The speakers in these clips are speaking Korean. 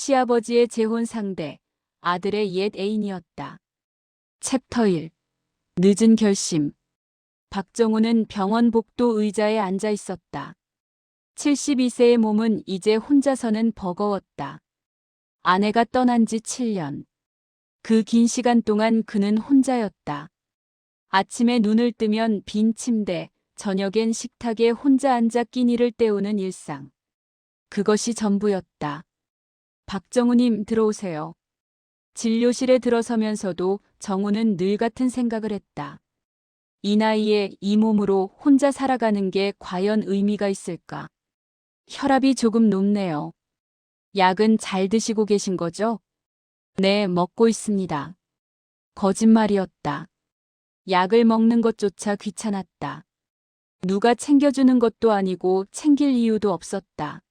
시아버지의 재혼 상대, 아들의 옛 애인이었다. 챕터 1. 늦은 결심. 박정우는 병원 복도 의자에 앉아 있었다. 72세의 몸은 이제 혼자서는 버거웠다. 아내가 떠난 지 7년. 그 긴 시간 동안 그는 혼자였다. 아침에 눈을 뜨면 빈 침대, 저녁엔 식탁에 혼자 앉아 끼니를 때우는 일상. 그것이 전부였다. 박정우님 들어오세요. 진료실에 들어서면서도 정우는 늘 같은 생각을 했다. 이 나이에 이 몸으로 혼자 살아가는 게 과연 의미가 있을까? 혈압이 조금 높네요. 약은 잘 드시고 계신 거죠? 네, 먹고 있습니다. 거짓말이었다. 약을 먹는 것조차 귀찮았다. 누가 챙겨주는 것도 아니고 챙길 이유도 없었다.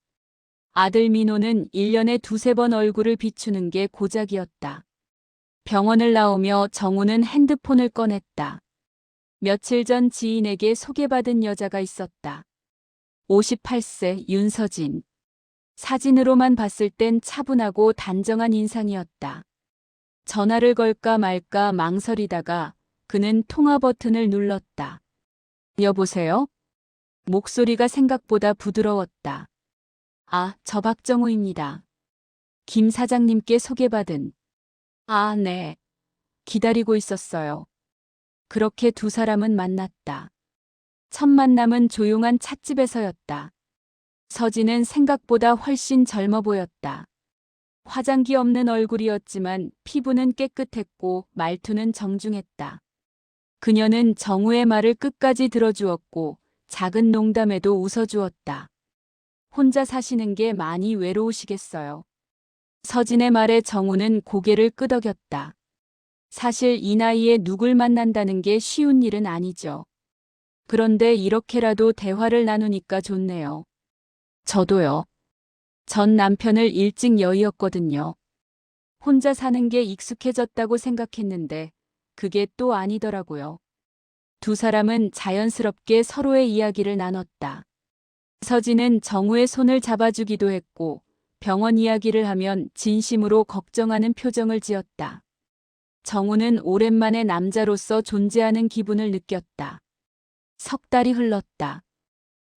아들 민호는 1년에 두세 번 얼굴을 비추는 게 고작이었다. 병원을 나오며 정우는 핸드폰을 꺼냈다. 며칠 전 지인에게 소개받은 여자가 있었다. 58세 윤서진. 사진으로만 봤을 땐 차분하고 단정한 인상이었다. 전화를 걸까 말까 망설이다가 그는 통화 버튼을 눌렀다. 여보세요? 목소리가 생각보다 부드러웠다. 아, 저 박정우입니다. 김 사장님께 소개받은. 아, 네. 기다리고 있었어요. 그렇게 두 사람은 만났다. 첫 만남은 조용한 찻집에서였다. 서진은 생각보다 훨씬 젊어 보였다. 화장기 없는 얼굴이었지만 피부는 깨끗했고 말투는 정중했다. 그녀는 정우의 말을 끝까지 들어주었고 작은 농담에도 웃어주었다. 혼자 사시는 게 많이 외로우시겠어요. 서진의 말에 정우는 고개를 끄덕였다. 사실 이 나이에 누굴 만난다는 게 쉬운 일은 아니죠. 그런데 이렇게라도 대화를 나누니까 좋네요. 저도요. 전 남편을 일찍 여의었거든요. 혼자 사는 게 익숙해졌다고 생각했는데 그게 또 아니더라고요. 두 사람은 자연스럽게 서로의 이야기를 나눴다. 서진은 정우의 손을 잡아주기도 했고 병원 이야기를 하면 진심으로 걱정하는 표정을 지었다. 정우는 오랜만에 남자로서 존재하는 기분을 느꼈다. 석 달이 흘렀다.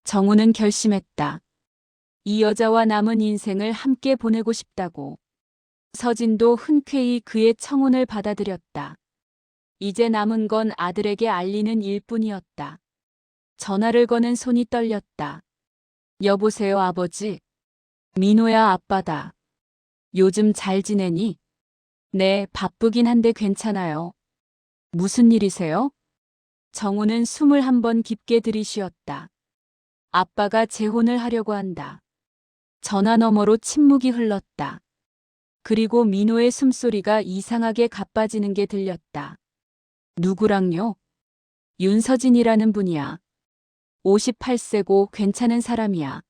정우는 결심했다. 이 여자와 남은 인생을 함께 보내고 싶다고. 서진도 흔쾌히 그의 청혼을 받아들였다. 이제 남은 건 아들에게 알리는 일뿐이었다. 전화를 거는 손이 떨렸다. 여보세요, 아버지. 민호야, 아빠다. 요즘 잘 지내니? 네, 바쁘긴 한데 괜찮아요. 무슨 일이세요? 정우는 숨을 한 번 깊게 들이쉬었다. 아빠가 재혼을 하려고 한다. 전화 너머로 침묵이 흘렀다. 그리고 민호의 숨소리가 이상하게 가빠지는 게 들렸다. 누구랑요? 윤서진이라는 분이야. 58세고 괜찮은 사람이야.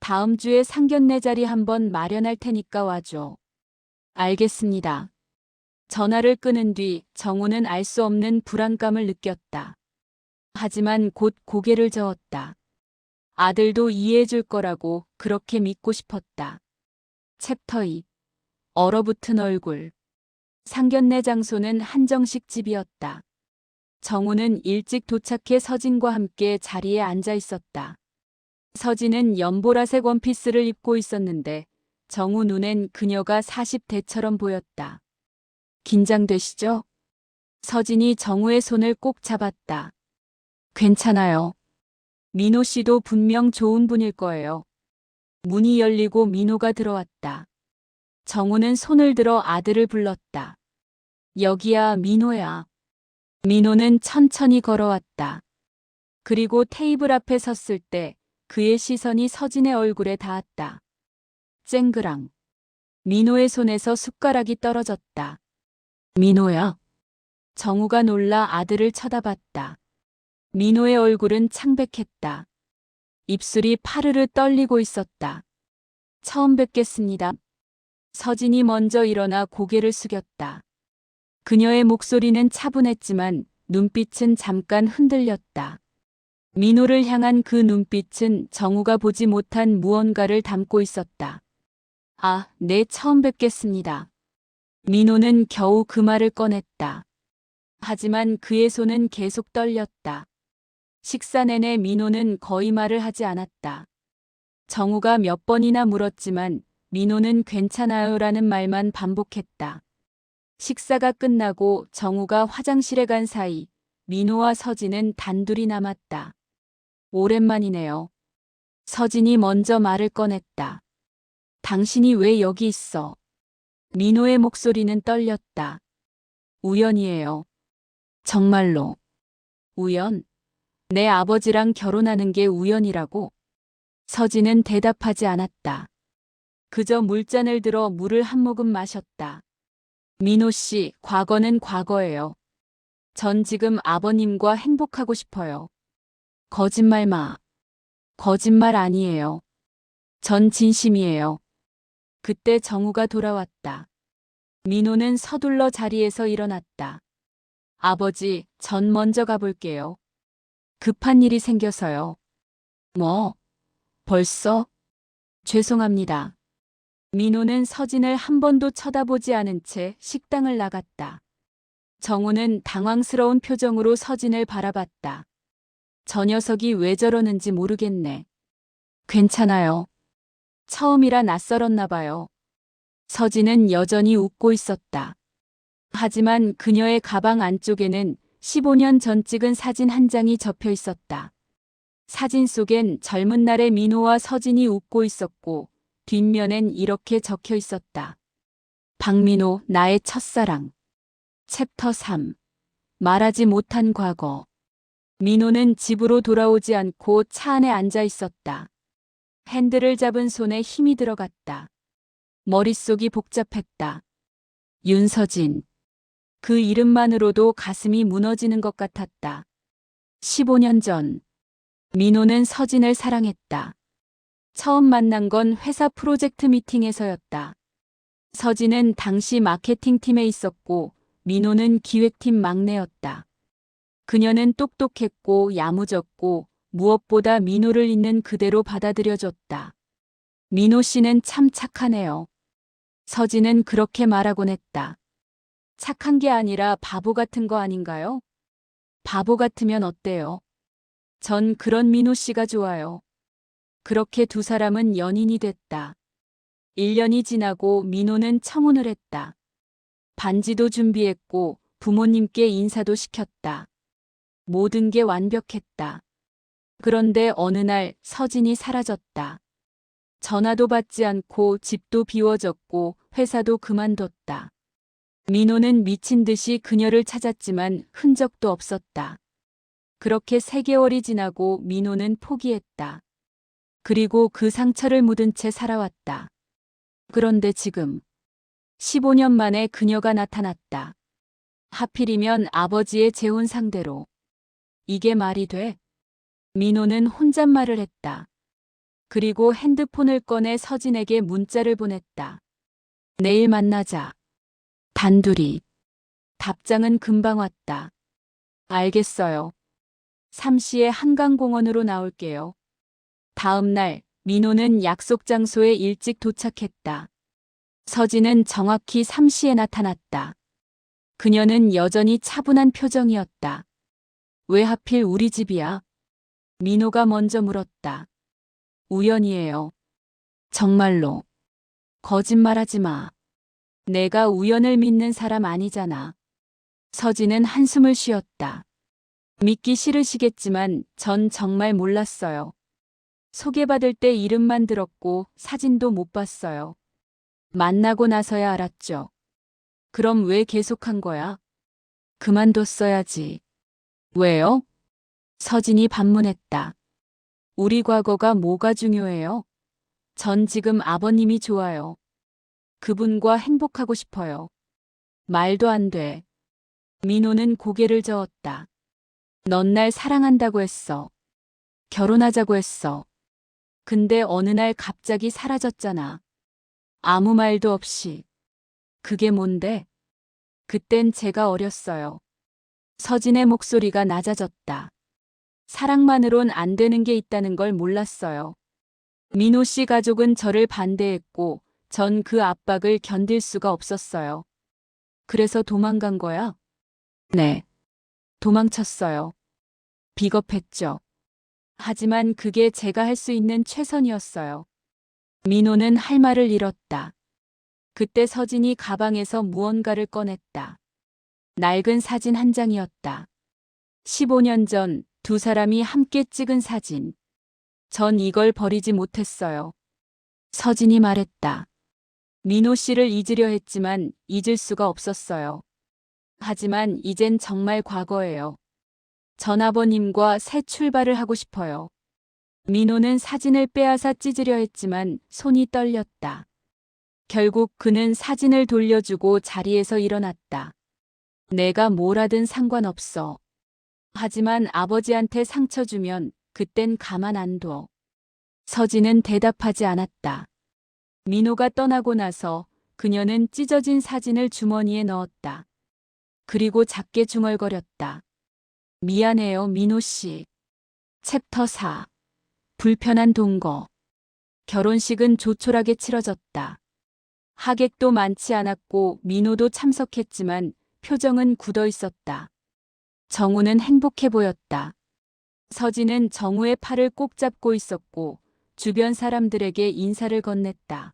다음 주에 상견례 자리 한번 마련할 테니까 와줘. 알겠습니다. 전화를 끊은 뒤 정우는 알 수 없는 불안감을 느꼈다. 하지만 곧 고개를 저었다. 아들도 이해해 줄 거라고 그렇게 믿고 싶었다. 챕터 2. 얼어붙은 얼굴. 상견례 장소는 한정식 집이었다. 정우는 일찍 도착해 서진과 함께 자리에 앉아 있었다. 서진은 연보라색 원피스를 입고 있었는데 정우 눈엔 그녀가 40대처럼 보였다. 긴장되시죠? 서진이 정우의 손을 꼭 잡았다. 괜찮아요. 민호 씨도 분명 좋은 분일 거예요. 문이 열리고 민호가 들어왔다. 정우는 손을 들어 아들을 불렀다. 여기야, 민호야. 민호는 천천히 걸어왔다. 그리고 테이블 앞에 섰을 때 그의 시선이 서진의 얼굴에 닿았다. 쨍그랑. 민호의 손에서 숟가락이 떨어졌다. 민호야. 정우가 놀라 아들을 쳐다봤다. 민호의 얼굴은 창백했다. 입술이 파르르 떨리고 있었다. 처음 뵙겠습니다. 서진이 먼저 일어나 고개를 숙였다. 그녀의 목소리는 차분했지만 눈빛은 잠깐 흔들렸다. 민호를 향한 그 눈빛은 정우가 보지 못한 무언가를 담고 있었다. 아, 네, 처음 뵙겠습니다. 민호는 겨우 그 말을 꺼냈다. 하지만 그의 손은 계속 떨렸다. 식사 내내 민호는 거의 말을 하지 않았다. 정우가 몇 번이나 물었지만 민호는 괜찮아요라는 말만 반복했다. 식사가 끝나고 정우가 화장실에 간 사이 민호와 서진은 단둘이 남았다. 오랜만이네요. 서진이 먼저 말을 꺼냈다. 당신이 왜 여기 있어? 민호의 목소리는 떨렸다. 우연이에요. 정말로. 우연? 내 아버지랑 결혼하는 게 우연이라고? 서진은 대답하지 않았다. 그저 물잔을 들어 물을 한 모금 마셨다. 민호 씨, 과거는 과거예요. 전 지금 아버님과 행복하고 싶어요. 거짓말 마. 거짓말 아니에요. 전 진심이에요. 그때 정우가 돌아왔다. 민호는 서둘러 자리에서 일어났다. 아버지, 전 먼저 가볼게요. 급한 일이 생겨서요. 뭐? 벌써? 죄송합니다. 민호는 서진을 한 번도 쳐다보지 않은 채 식당을 나갔다. 정우는 당황스러운 표정으로 서진을 바라봤다. 저 녀석이 왜 저러는지 모르겠네. 괜찮아요. 처음이라 낯설었나 봐요. 서진은 여전히 웃고 있었다. 하지만 그녀의 가방 안쪽에는 15년 전 찍은 사진 한 장이 접혀 있었다. 사진 속엔 젊은 날의 민호와 서진이 웃고 있었고 뒷면엔 이렇게 적혀 있었다. 박민호, 나의 첫사랑. 챕터 3. 말하지 못한 과거. 민호는 집으로 돌아오지 않고 차 안에 앉아 있었다. 핸들을 잡은 손에 힘이 들어갔다. 머릿속이 복잡했다. 윤서진. 그 이름만으로도 가슴이 무너지는 것 같았다. 15년 전. 민호는 서진을 사랑했다. 처음 만난 건 회사 프로젝트 미팅에서였다. 서진은 당시 마케팅팀에 있었고 민호는 기획팀 막내였다. 그녀는 똑똑했고 야무졌고 무엇보다 민호를 있는 그대로 받아들여줬다. 민호 씨는 참 착하네요. 서진은 그렇게 말하곤 했다. 착한 게 아니라 바보 같은 거 아닌가요? 바보 같으면 어때요? 전 그런 민호 씨가 좋아요. 그렇게 두 사람은 연인이 됐다. 1년이 지나고 민호는 청혼을 했다. 반지도 준비했고 부모님께 인사도 시켰다. 모든 게 완벽했다. 그런데 어느 날 서진이 사라졌다. 전화도 받지 않고 집도 비워졌고 회사도 그만뒀다. 민호는 미친 듯이 그녀를 찾았지만 흔적도 없었다. 그렇게 3개월이 지나고 민호는 포기했다. 그리고 그 상처를 묻은 채 살아왔다. 그런데 지금 15년 만에 그녀가 나타났다. 하필이면 아버지의 재혼 상대로. 이게 말이 돼? 민호는 혼잣말을 했다. 그리고 핸드폰을 꺼내 서진에게 문자를 보냈다. 내일 만나자. 단둘이. 답장은 금방 왔다. 알겠어요. 3시에 한강공원으로 나올게요. 다음 날 민호는 약속 장소에 일찍 도착했다. 서진은 정확히 3시에 나타났다. 그녀는 여전히 차분한 표정이었다. 왜 하필 우리 집이야? 민호가 먼저 물었다. 우연이에요. 정말로. 거짓말하지 마. 내가 우연을 믿는 사람 아니잖아. 서진은 한숨을 쉬었다. 믿기 싫으시겠지만 전 정말 몰랐어요. 소개받을 때 이름만 들었고 사진도 못 봤어요. 만나고 나서야 알았죠. 그럼 왜 계속한 거야? 그만뒀어야지. 왜요? 서진이 반문했다. 우리 과거가 뭐가 중요해요? 전 지금 아버님이 좋아요. 그분과 행복하고 싶어요. 말도 안 돼. 민호는 고개를 저었다. 넌 날 사랑한다고 했어. 결혼하자고 했어. 근데 어느 날 갑자기 사라졌잖아. 아무 말도 없이. 그게 뭔데? 그땐 제가 어렸어요. 서진의 목소리가 낮아졌다. 사랑만으론 안 되는 게 있다는 걸 몰랐어요. 민호 씨 가족은 저를 반대했고 전 그 압박을 견딜 수가 없었어요. 그래서 도망간 거야? 네. 도망쳤어요. 비겁했죠. 하지만 그게 제가 할 수 있는 최선이었어요. 민호는 할 말을 잃었다. 그때 서진이 가방에서 무언가를 꺼냈다. 낡은 사진 한 장이었다. 15년 전 두 사람이 함께 찍은 사진. 전 이걸 버리지 못했어요. 서진이 말했다. 민호 씨를 잊으려 했지만 잊을 수가 없었어요. 하지만 이젠 정말 과거예요. 전 아버님과 새 출발을 하고 싶어요. 민호는 사진을 빼앗아 찢으려 했지만 손이 떨렸다. 결국 그는 사진을 돌려주고 자리에서 일어났다. 내가 뭘 하든 상관없어. 하지만 아버지한테 상처 주면 그땐 가만 안 둬. 서진은 대답하지 않았다. 민호가 떠나고 나서 그녀는 찢어진 사진을 주머니에 넣었다. 그리고 작게 중얼거렸다. 미안해요, 민호 씨. 챕터 4. 불편한 동거. 결혼식은 조촐하게 치러졌다. 하객도 많지 않았고 민호도 참석했지만 표정은 굳어 있었다. 정우는 행복해 보였다. 서진은 정우의 팔을 꼭 잡고 있었고 주변 사람들에게 인사를 건넸다.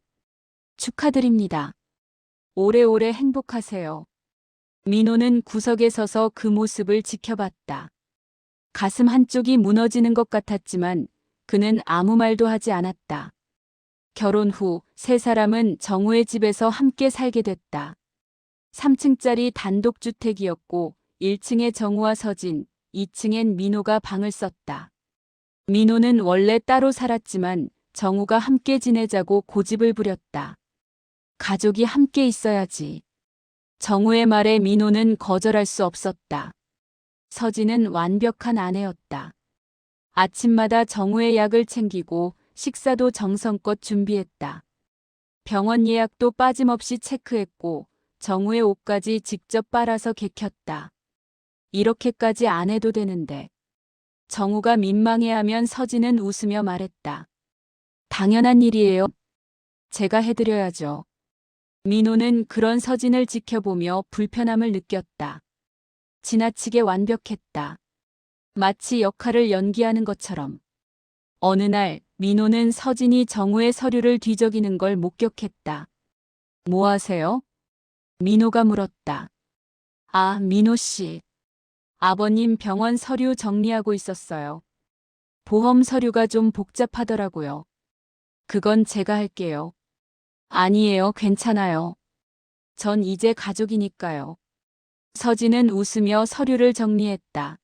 축하드립니다. 오래오래 행복하세요. 민호는 구석에 서서 그 모습을 지켜봤다. 가슴 한쪽이 무너지는 것 같았지만 그는 아무 말도 하지 않았다. 결혼 후 세 사람은 정우의 집에서 함께 살게 됐다. 3층짜리 단독주택이었고 1층에 정우와 서진, 2층엔 민호가 방을 썼다. 민호는 원래 따로 살았지만 정우가 함께 지내자고 고집을 부렸다. 가족이 함께 있어야지. 정우의 말에 민호는 거절할 수 없었다. 서진은 완벽한 아내였다. 아침마다 정우의 약을 챙기고 식사도 정성껏 준비했다. 병원 예약도 빠짐없이 체크했고 정우의 옷까지 직접 빨아서 개켰다. 이렇게까지 안 해도 되는데. 정우가 민망해하면 서진은 웃으며 말했다. 당연한 일이에요. 제가 해드려야죠. 민호는 그런 서진을 지켜보며 불편함을 느꼈다. 지나치게 완벽했다. 마치 역할을 연기하는 것처럼. 어느 날 민호는 서진이 정우의 서류를 뒤적이는 걸 목격했다. 뭐 하세요? 민호가 물었다. 아, 민호 씨. 아버님 병원 서류 정리하고 있었어요. 보험 서류가 좀 복잡하더라고요. 그건 제가 할게요. 아니에요, 괜찮아요. 전 이제 가족이니까요. 서진은 웃으며 서류를 정리했다.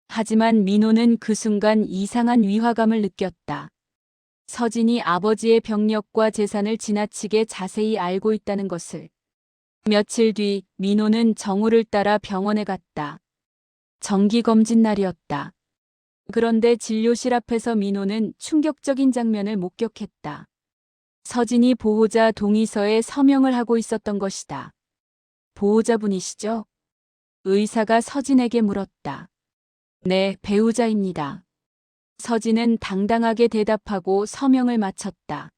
하지만 민호는 그 순간 이상한 위화감을 느꼈다. 서진이 아버지의 병력과 재산을 지나치게 자세히 알고 있다는 것을. 며칠 뒤 민호는 정우를 따라 병원에 갔다. 정기검진 날이었다. 그런데 진료실 앞에서 민호는 충격적인 장면을 목격했다. 서진이 보호자 동의서에 서명을 하고 있었던 것이다. 보호자분이시죠? 의사가 서진에게 물었다. 네, 배우자입니다. 서진은 당당하게 대답하고 서명을 마쳤다.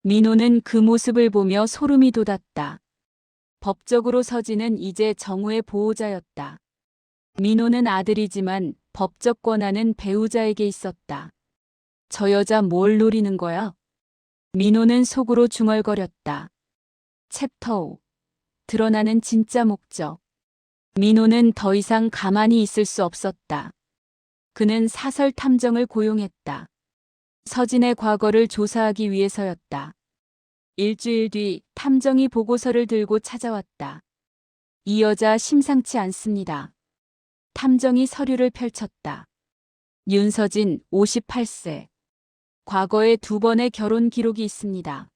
민호는 그 모습을 보며 소름이 돋았다. 법적으로 서진은 이제 정우의 보호자였다. 민호는 아들이지만 법적 권한은 배우자에게 있었다. 저 여자 뭘 노리는 거야? 민호는 속으로 중얼거렸다. 챕터 5. 드러나는 진짜 목적. 민호는 더 이상 가만히 있을 수 없었다. 그는 사설 탐정을 고용했다. 서진의 과거를 조사하기 위해서였다. 일주일 뒤 탐정이 보고서를 들고 찾아왔다. 이 여자 심상치 않습니다. 탐정이 서류를 펼쳤다. 윤서진 58세. 과거에 2번의 결혼 기록이 있습니다.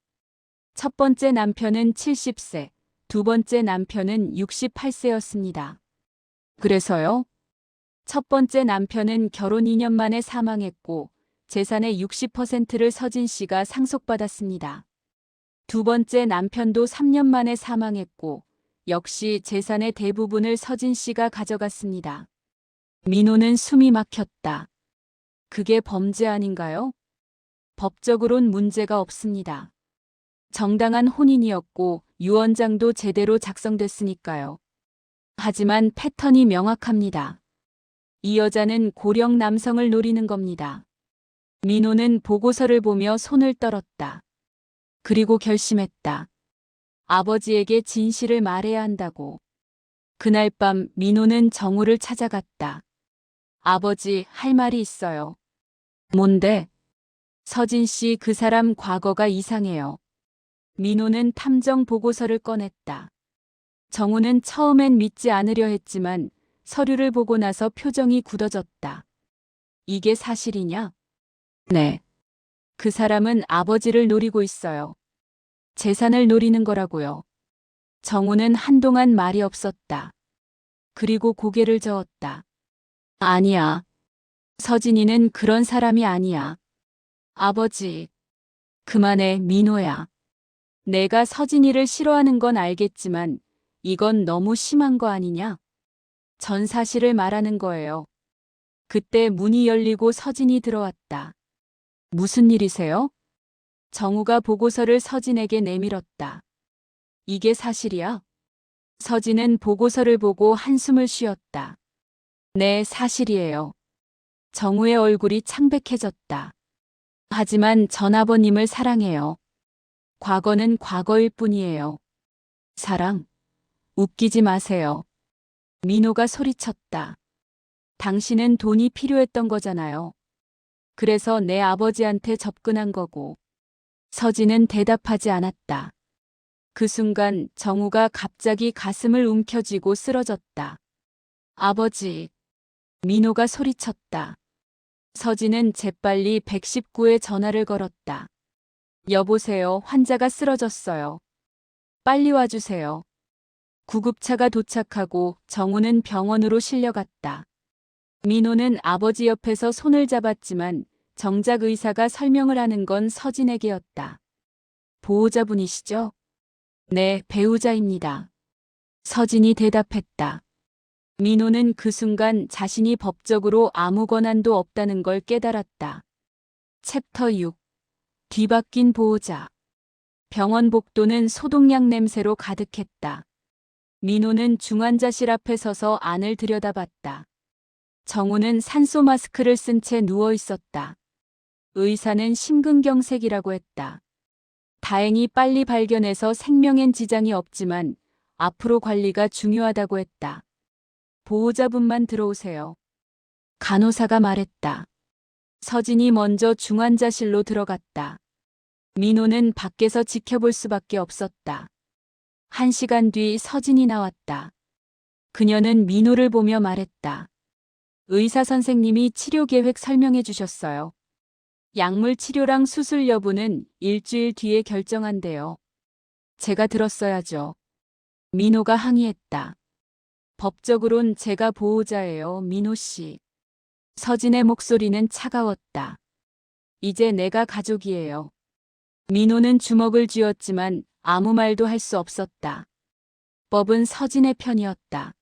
첫 번째 남편은 70세, 두 번째 남편은 68세였습니다. 그래서요? 첫 번째 남편은 결혼 2년 만에 사망했고 재산의 60%를 서진 씨가 상속받았습니다. 두 번째 남편도 3년 만에 사망했고 역시 재산의 대부분을 서진 씨가 가져갔습니다. 민호는 숨이 막혔다. 그게 범죄 아닌가요? 법적으론 문제가 없습니다. 정당한 혼인이었고 유언장도 제대로 작성됐으니까요. 하지만 패턴이 명확합니다. 이 여자는 고령 남성을 노리는 겁니다. 민호는 보고서를 보며 손을 떨었다. 그리고 결심했다. 아버지에게 진실을 말해야 한다고. 그날 밤 민호는 정우를 찾아갔다. 아버지, 할 말이 있어요. 뭔데? 서진 씨, 그 사람 과거가 이상해요. 민호는 탐정 보고서를 꺼냈다. 정우는 처음엔 믿지 않으려 했지만 서류를 보고 나서 표정이 굳어졌다. 이게 사실이냐? 네. 그 사람은 아버지를 노리고 있어요. 재산을 노리는 거라고요. 정우는 한동안 말이 없었다. 그리고 고개를 저었다. 아니야. 서진이는 그런 사람이 아니야. 아버지. 그만해, 민호야. 내가 서진이를 싫어하는 건 알겠지만 이건 너무 심한 거 아니냐? 전 사실을 말하는 거예요. 그때 문이 열리고 서진이 들어왔다. 무슨 일이세요? 정우가 보고서를 서진에게 내밀었다. 이게 사실이야? 서진은 보고서를 보고 한숨을 쉬었다. 네, 사실이에요. 정우의 얼굴이 창백해졌다. 하지만 전아버님을 사랑해요. 과거는 과거일 뿐이에요. 사랑? 웃기지 마세요. 민호가 소리쳤다. 당신은 돈이 필요했던 거잖아요. 그래서 내 아버지한테 접근한 거고. 서진은 대답하지 않았다. 그 순간 정우가 갑자기 가슴을 움켜쥐고 쓰러졌다. 아버지. 민호가 소리쳤다. 서진은 재빨리 119에 전화를 걸었다. 여보세요, 환자가 쓰러졌어요. 빨리 와주세요. 구급차가 도착하고 정우는 병원으로 실려갔다. 민호는 아버지 옆에서 손을 잡았지만 정작 의사가 설명을 하는 건 서진에게였다. 보호자분이시죠? 네, 배우자입니다. 서진이 대답했다. 민호는 그 순간 자신이 법적으로 아무 권한도 없다는 걸 깨달았다. 챕터 6. 뒤바뀐 보호자. 병원 복도는 소독약 냄새로 가득했다. 민호는 중환자실 앞에 서서 안을 들여다봤다. 정우는 산소 마스크를 쓴 채 누워 있었다. 의사는 심근경색이라고 했다. 다행히 빨리 발견해서 생명엔 지장이 없지만 앞으로 관리가 중요하다고 했다. 보호자분만 들어오세요. 간호사가 말했다. 서진이 먼저 중환자실로 들어갔다. 민호는 밖에서 지켜볼 수밖에 없었다. 1시간 뒤 서진이 나왔다. 그녀는 민호를 보며 말했다. 의사 선생님이 치료 계획 설명해 주셨어요. 약물 치료랑 수술 여부는 일주일 뒤에 결정한대요. 제가 들었어야죠. 민호가 항의했다. 법적으론 제가 보호자예요, 민호 씨. 서진의 목소리는 차가웠다. 이제 내가 가족이에요. 민호는 주먹을 쥐었지만 아무 말도 할 수 없었다. 법은 서진의 편이었다.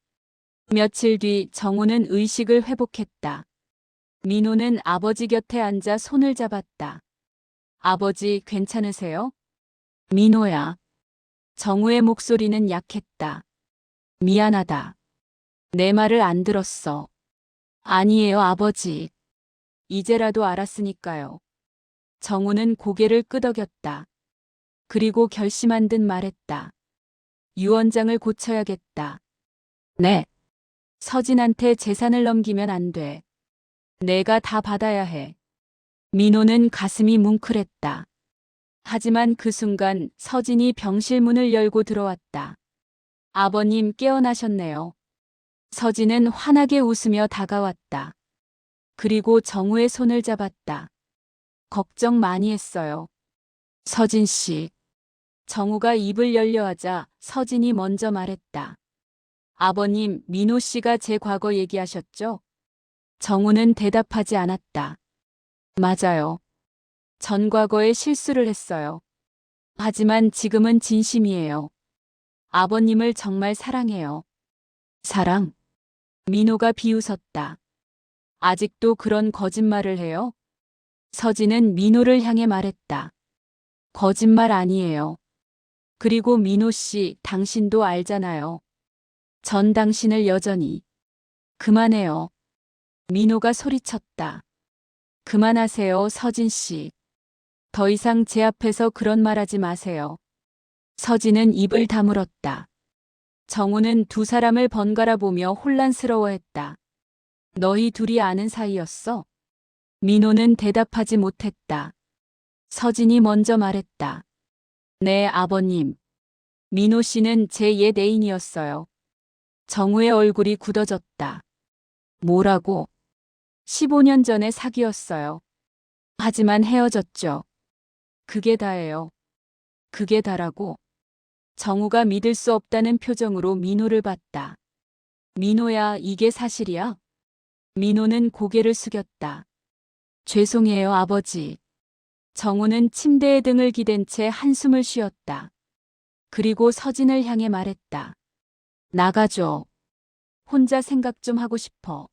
며칠 뒤 정우는 의식을 회복했다. 민호는 아버지 곁에 앉아 손을 잡았다. 아버지, 괜찮으세요? 민호야. 정우의 목소리는 약했다. 미안하다. 내 말을 안 들었어. 아니에요, 아버지. 이제라도 알았으니까요. 정우는 고개를 끄덕였다. 그리고 결심한 듯 말했다. 유언장을 고쳐야겠다. 네. 서진한테 재산을 넘기면 안 돼. 내가 다 받아야 해. 민호는 가슴이 뭉클했다. 하지만 그 순간 서진이 병실 문을 열고 들어왔다. 아버님, 깨어나셨네요. 서진은 환하게 웃으며 다가왔다. 그리고 정우의 손을 잡았다. 걱정 많이 했어요. 서진 씨. 정우가 입을 열려 하자 서진이 먼저 말했다. 아버님, 민호 씨가 제 과거 얘기하셨죠? 정우는 대답하지 않았다. 맞아요. 전 과거에 실수를 했어요. 하지만 지금은 진심이에요. 아버님을 정말 사랑해요. 사랑? 민호가 비웃었다. 아직도 그런 거짓말을 해요? 서진은 민호를 향해 말했다. 거짓말 아니에요. 그리고 민호 씨, 당신도 알잖아요. 전 당신을 여전히. 그만해요. 민호가 소리쳤다. 그만하세요, 서진 씨. 더 이상 제 앞에서 그런 말 하지 마세요. 서진은 입을 다물었다. 정우는 두 사람을 번갈아 보며 혼란스러워했다. 너희 둘이 아는 사이였어? 민호는 대답하지 못했다. 서진이 먼저 말했다. 네, 아버님. 민호 씨는 제 옛 애인이었어요. 정우의 얼굴이 굳어졌다. 뭐라고? 15년 전에 사귀었어요. 하지만 헤어졌죠. 그게 다예요. 그게 다라고. 정우가 믿을 수 없다는 표정으로 민호를 봤다. 민호야, 이게 사실이야? 민호는 고개를 숙였다. 죄송해요, 아버지. 정우는 침대에 등을 기댄 채 한숨을 쉬었다. 그리고 서진을 향해 말했다. 나가줘. 혼자 생각 좀 하고 싶어.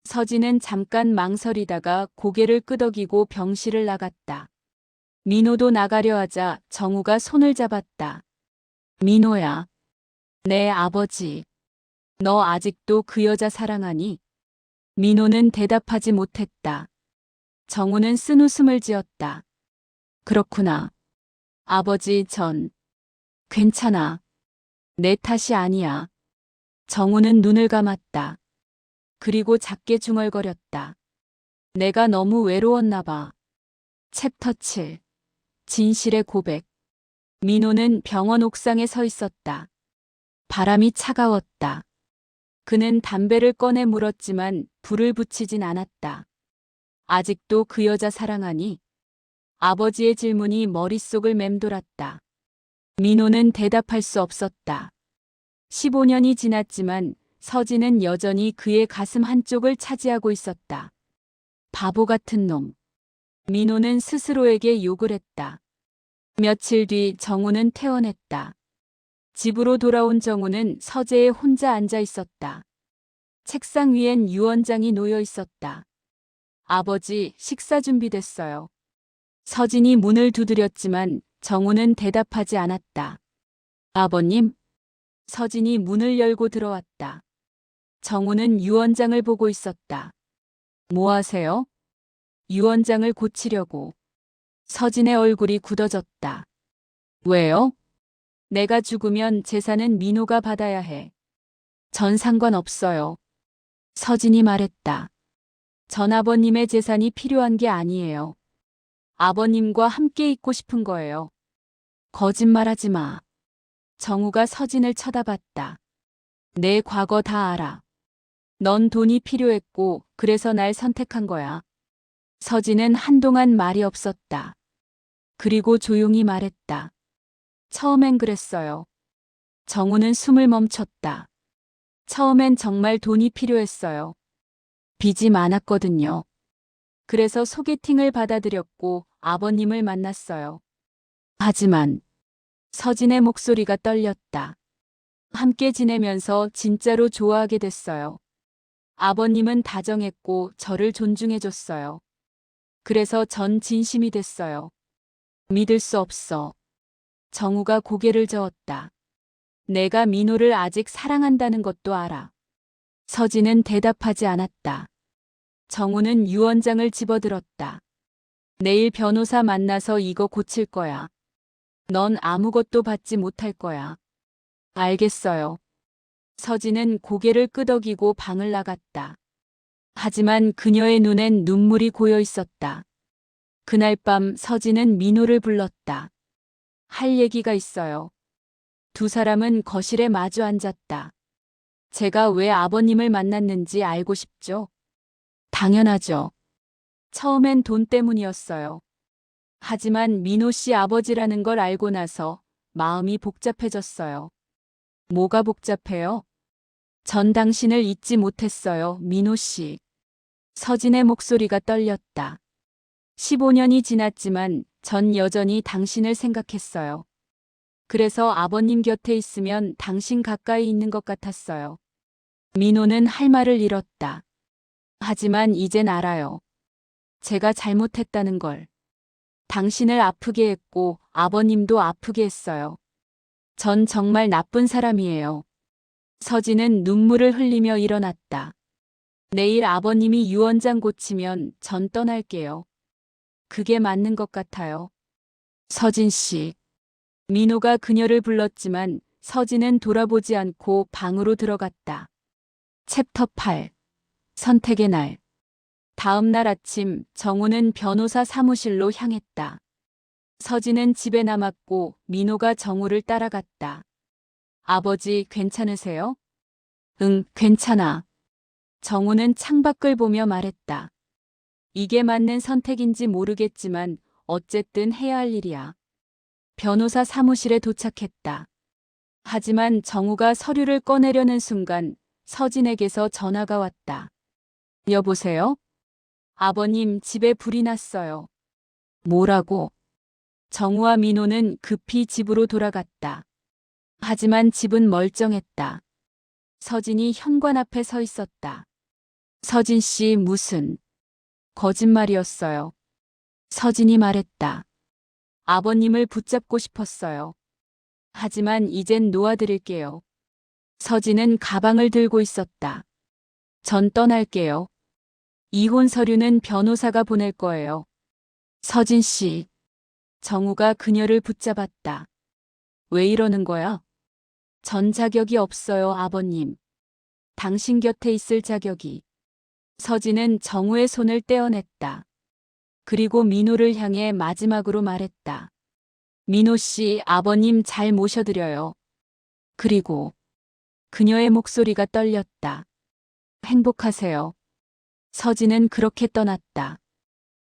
서진은 잠깐 망설이다가 고개를 끄덕이고 병실을 나갔다. 민호도 나가려 하자 정우가 손을 잡았다. 민호야. 네, 아버지. 너 아직도 그 여자 사랑하니? 민호는 대답하지 못했다. 정우는 쓴웃음을 지었다. 그렇구나. 아버지, 괜찮아. 내 탓이 아니야. 정우는 눈을 감았다. 그리고 작게 중얼거렸다. 내가 너무 외로웠나 봐. 챕터 7. 진실의 고백. 민호는 병원 옥상에 서 있었다. 바람이 차가웠다. 그는 담배를 꺼내 물었지만 불을 붙이진 않았다. 아직도 그 여자 사랑하니? 아버지의 질문이 머릿속을 맴돌았다. 민호는 대답할 수 없었다. 15년이 지났지만 서진은 여전히 그의 가슴 한쪽을 차지하고 있었다. 바보 같은 놈. 민호는 스스로에게 욕을 했다. 며칠 뒤 정우는 퇴원했다. 집으로 돌아온 정우는 서재에 혼자 앉아 있었다. 책상 위엔 유언장이 놓여 있었다. 아버지, 식사 준비됐어요. 서진이 문을 두드렸지만 정우는 대답하지 않았다. 아버님? 서진이 문을 열고 들어왔다. 정우는 유언장을 보고 있었다. 뭐 하세요? 유언장을 고치려고. 서진의 얼굴이 굳어졌다. 왜요? 내가 죽으면 재산은 민호가 받아야 해. 전 상관없어요. 서진이 말했다. 전 아버님의 재산이 필요한 게 아니에요. 아버님과 함께 있고 싶은 거예요. 거짓말하지 마. 정우가 서진을 쳐다봤다. 내 과거 다 알아. 넌 돈이 필요했고 그래서 날 선택한 거야. 서진은 한동안 말이 없었다. 그리고 조용히 말했다. 처음엔 그랬어요. 정우는 숨을 멈췄다. 처음엔 정말 돈이 필요했어요. 빚이 많았거든요. 그래서 소개팅을 받아들였고 아버님을 만났어요. 하지만 서진의 목소리가 떨렸다. 함께 지내면서 진짜로 좋아하게 됐어요. 아버님은 다정했고 저를 존중해줬어요. 그래서 전 진심이 됐어요. 믿을 수 없어. 정우가 고개를 저었다. 내가 민호를 아직 사랑한다는 것도 알아. 서진은 대답하지 않았다. 정우는 유언장을 집어들었다. 내일 변호사 만나서 이거 고칠 거야. 넌 아무것도 받지 못할 거야. 알겠어요. 서진은 고개를 끄덕이고 방을 나갔다. 하지만 그녀의 눈엔 눈물이 고여 있었다. 그날 밤 서진은 민호를 불렀다. 할 얘기가 있어요. 두 사람은 거실에 마주 앉았다. 제가 왜 아버님을 만났는지 알고 싶죠? 당연하죠. 처음엔 돈 때문이었어요. 하지만 민호 씨 아버지라는 걸 알고 나서 마음이 복잡해졌어요. 뭐가 복잡해요? 전 당신을 잊지 못했어요, 민호 씨. 서진의 목소리가 떨렸다. 15년이 지났지만 전 여전히 당신을 생각했어요. 그래서 아버님 곁에 있으면 당신 가까이 있는 것 같았어요. 민호는 할 말을 잃었다. 하지만 이젠 알아요. 제가 잘못했다는 걸. 당신을 아프게 했고 아버님도 아프게 했어요. 전 정말 나쁜 사람이에요. 서진은 눈물을 흘리며 일어났다. 내일 아버님이 유언장 고치면 전 떠날게요. 그게 맞는 것 같아요. 서진 씨. 민호가 그녀를 불렀지만 서진은 돌아보지 않고 방으로 들어갔다. 챕터 8. 선택의 날. 다음 날 아침 정우는 변호사 사무실로 향했다. 서진은 집에 남았고 민호가 정우를 따라갔다. 아버지 괜찮으세요? 응, 괜찮아. 정우는 창밖을 보며 말했다. 이게 맞는 선택인지 모르겠지만 어쨌든 해야 할 일이야. 변호사 사무실에 도착했다. 하지만 정우가 서류를 꺼내려는 순간 서진에게서 전화가 왔다. 여보세요? 아버님 집에 불이 났어요. 뭐라고? 정우와 민호는 급히 집으로 돌아갔다. 하지만 집은 멀쩡했다. 서진이 현관 앞에 서 있었다. 서진 씨 무슨 거짓말이었어요. 서진이 말했다. 아버님을 붙잡고 싶었어요. 하지만 이젠 놓아드릴게요. 서진은 가방을 들고 있었다. 전 떠날게요. 이혼 서류는 변호사가 보낼 거예요. 서진 씨. 정우가 그녀를 붙잡았다. 왜 이러는 거야? 전 자격이 없어요, 아버님. 당신 곁에 있을 자격이. 서진은 정우의 손을 떼어냈다. 그리고 민호를 향해 마지막으로 말했다. 민호 씨, 아버님 잘 모셔드려요. 그리고 그녀의 목소리가 떨렸다. 행복하세요. 서진은 그렇게 떠났다.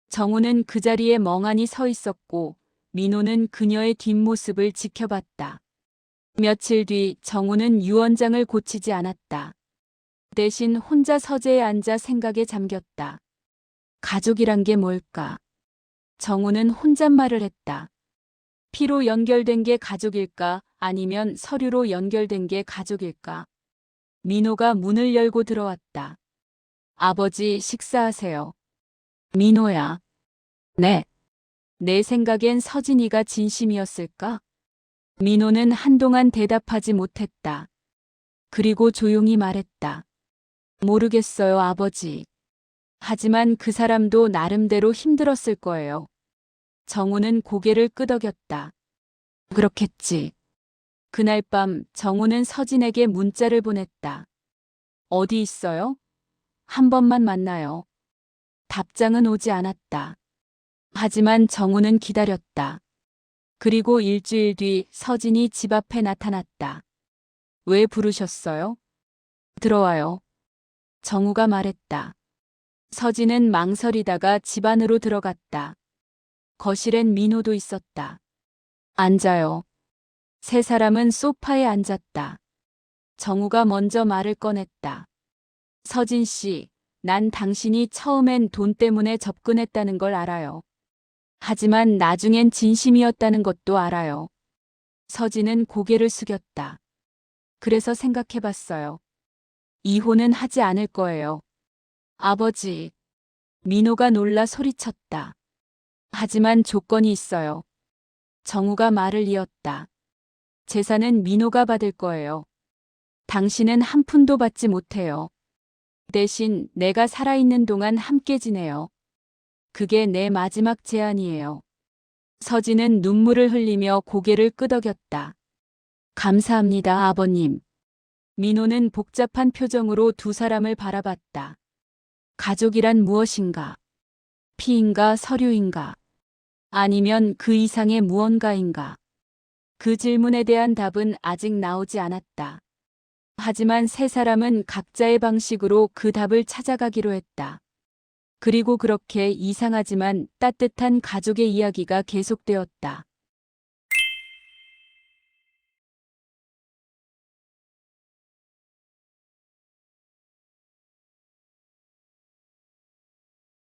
정우는 그 자리에 멍하니 서 있었고 민호는 그녀의 뒷모습을 지켜봤다. 며칠 뒤 정우는 유언장을 고치지 않았다. 대신 혼자 서재에 앉아 생각에 잠겼다. 가족이란 게 뭘까? 정우는 혼잣말을 했다. 피로 연결된 게 가족일까? 아니면 서류로 연결된 게 가족일까? 민호가 문을 열고 들어왔다. 아버지 식사하세요. 민호야. 네. 내 생각엔 서진이가 진심이었을까? 민호는 한동안 대답하지 못했다. 그리고 조용히 말했다. 모르겠어요, 아버지. 하지만 그 사람도 나름대로 힘들었을 거예요. 정우는 고개를 끄덕였다. 그렇겠지. 그날 밤 정우는 서진에게 문자를 보냈다. 어디 있어요? 한 번만 만나요. 답장은 오지 않았다. 하지만 정우는 기다렸다. 그리고 일주일 뒤 서진이 집 앞에 나타났다. 왜 부르셨어요? 들어와요. 정우가 말했다. 서진은 망설이다가 집 안으로 들어갔다. 거실엔 민호도 있었다. 앉아요. 세 사람은 소파에 앉았다. 정우가 먼저 말을 꺼냈다. 서진 씨, 난 당신이 처음엔 돈 때문에 접근했다는 걸 알아요. 하지만 나중엔 진심이었다는 것도 알아요. 서진은 고개를 숙였다. 그래서 생각해봤어요. 이혼은 하지 않을 거예요. 아버지. 민호가 놀라 소리쳤다. 하지만 조건이 있어요. 정우가 말을 이었다. 재산은 민호가 받을 거예요. 당신은 한 푼도 받지 못해요. 대신 내가 살아있는 동안 함께 지내요. 그게 내 마지막 제안이에요. 서진은 눈물을 흘리며 고개를 끄덕였다. 감사합니다, 아버님. 민호는 복잡한 표정으로 두 사람을 바라봤다. 가족이란 무엇인가? 피인가 서류인가? 아니면 그 이상의 무언가인가? 그 질문에 대한 답은 아직 나오지 않았다. 하지만 세 사람은 각자의 방식으로 그 답을 찾아가기로 했다. 그리고 그렇게 이상하지만 따뜻한 가족의 이야기가 계속되었다.